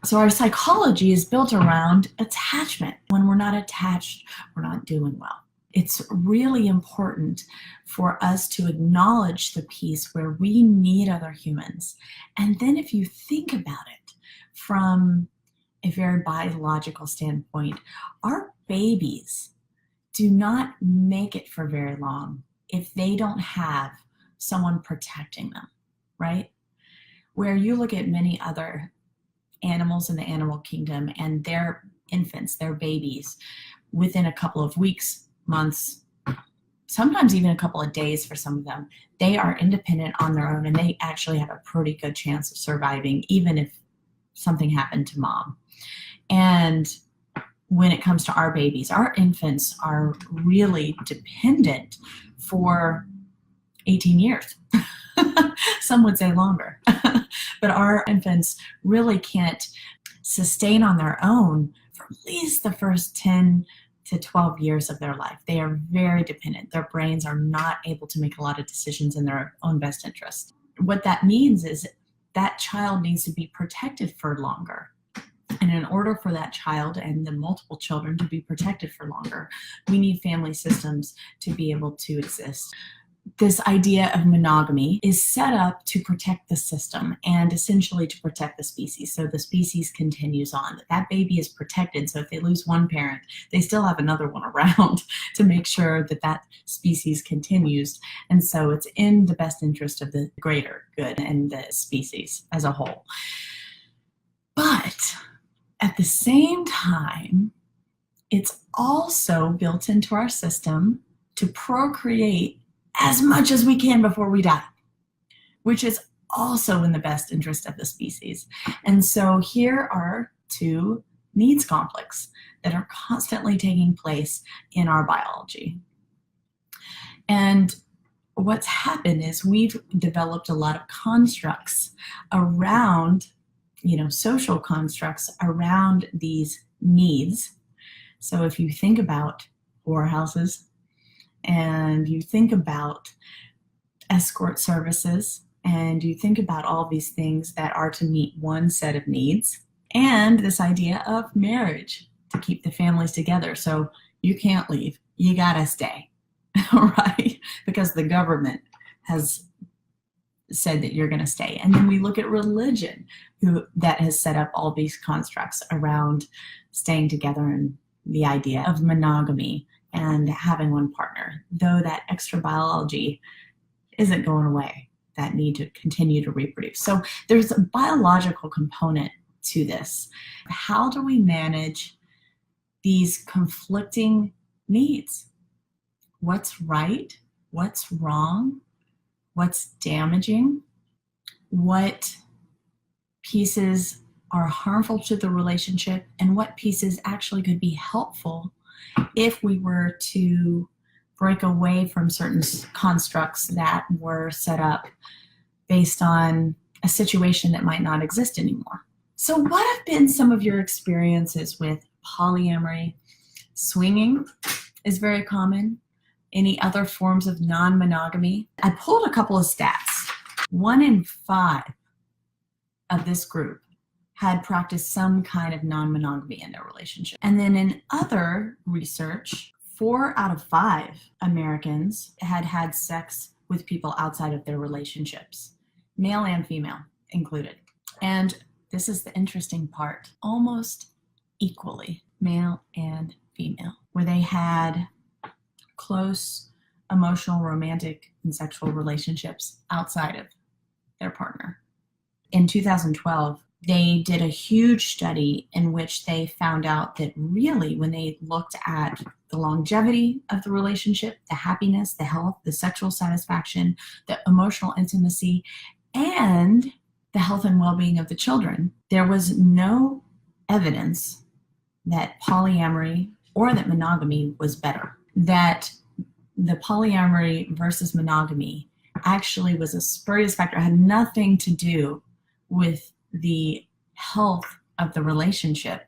So our psychology is built around attachment. When we're not attached, we're not doing well. It's really important for us to acknowledge the piece where we need other humans. And then if you think about it from a very biological standpoint, our babies do not make it for very long if they don't have someone protecting them, right? Where you look at many other animals in the animal kingdom and their infants, their babies, within a couple of weeks, months, sometimes even a couple of days for some of them, they are independent on their own and they actually have a pretty good chance of surviving even if something happened to mom. And when it comes to our babies, our infants are really dependent for 18 years. Some would say longer. But our infants really can't sustain on their own for at least the first 10 to 12 years of their life. They are very dependent. Their brains are not able to make a lot of decisions in their own best interest. What that means is that child needs to be protected for longer. And in order for that child and the multiple children to be protected for longer, we need family systems to be able to exist. This idea of monogamy is set up to protect the system and essentially to protect the species. So the species continues on. That baby is protected. So if they lose one parent, they still have another one around to make sure that that species continues. And so it's in the best interest of the greater good and the species as a whole. But at the same time, it's also built into our system to procreate as much as we can before we die, which is also in the best interest of the species. And so here are two needs conflicts that are constantly taking place in our biology. And what's happened is we've developed a lot of constructs around, social constructs around these needs. So if you think about whorehouses, and you think about escort services, and you think about all these things that are to meet one set of needs, and this idea of marriage to keep the families together. So you can't leave, you gotta stay, right? Because the government has said that you're gonna stay. And then we look at religion, that has set up all these constructs around staying together and the idea of monogamy and having one partner, though that extra biology isn't going away, that need to continue to reproduce. So there's a biological component to this. How do we manage these conflicting needs? What's right? What's wrong? What's damaging? What pieces are harmful to the relationship, and what pieces actually could be helpful if we were to break away from certain constructs that were set up based on a situation that might not exist anymore. So what have been some of your experiences with polyamory? Swinging is very common. Any other forms of non-monogamy? I pulled a couple of stats. 1 in 5 of this group had practiced some kind of non-monogamy in their relationship. And then in other research, 4 out of 5 Americans had had sex with people outside of their relationships, male and female included. And this is the interesting part, almost equally, male and female, where they had close emotional, romantic, and sexual relationships outside of their partner. In 2012, they did a huge study in which they found out that really when they looked at the longevity of the relationship, the happiness, the health, the sexual satisfaction, the emotional intimacy, and the health and well-being of the children, there was no evidence that polyamory or that monogamy was better. That the polyamory versus monogamy actually was a spurious factor. It had nothing to do with the health of the relationship.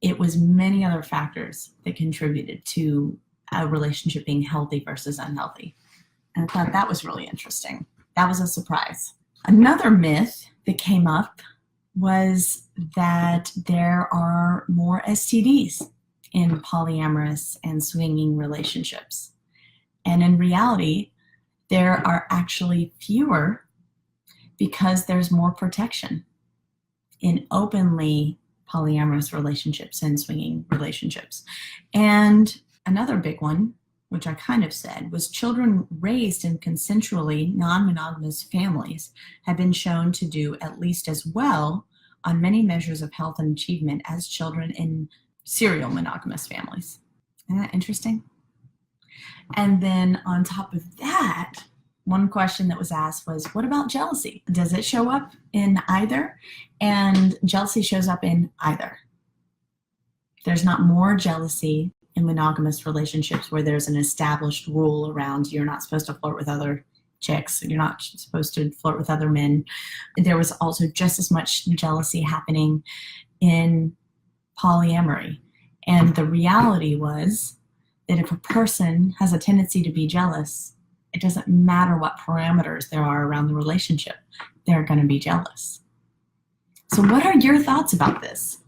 It was many other factors that contributed to a relationship being healthy versus unhealthy. And I thought that was really interesting. That was a surprise. Another myth that came up was that there are more STDs in polyamorous and swinging relationships. And in reality, there are actually fewer because there's more protection in openly polyamorous relationships and swinging relationships. And another big one, which I kind of said, was children raised in consensually non-monogamous families have been shown to do at least as well on many measures of health and achievement as children in serial monogamous families. Isn't that interesting? And then on top of that, one question that was asked was, what about jealousy? Does it show up in either? And jealousy shows up in either. There's not more jealousy in monogamous relationships where there's an established rule around you're not supposed to flirt with other chicks, you're not supposed to flirt with other men. There was also just as much jealousy happening in polyamory. And the reality was that if a person has a tendency to be jealous, it doesn't matter what parameters there are around the relationship, they're going to be jealous. So what are your thoughts about this?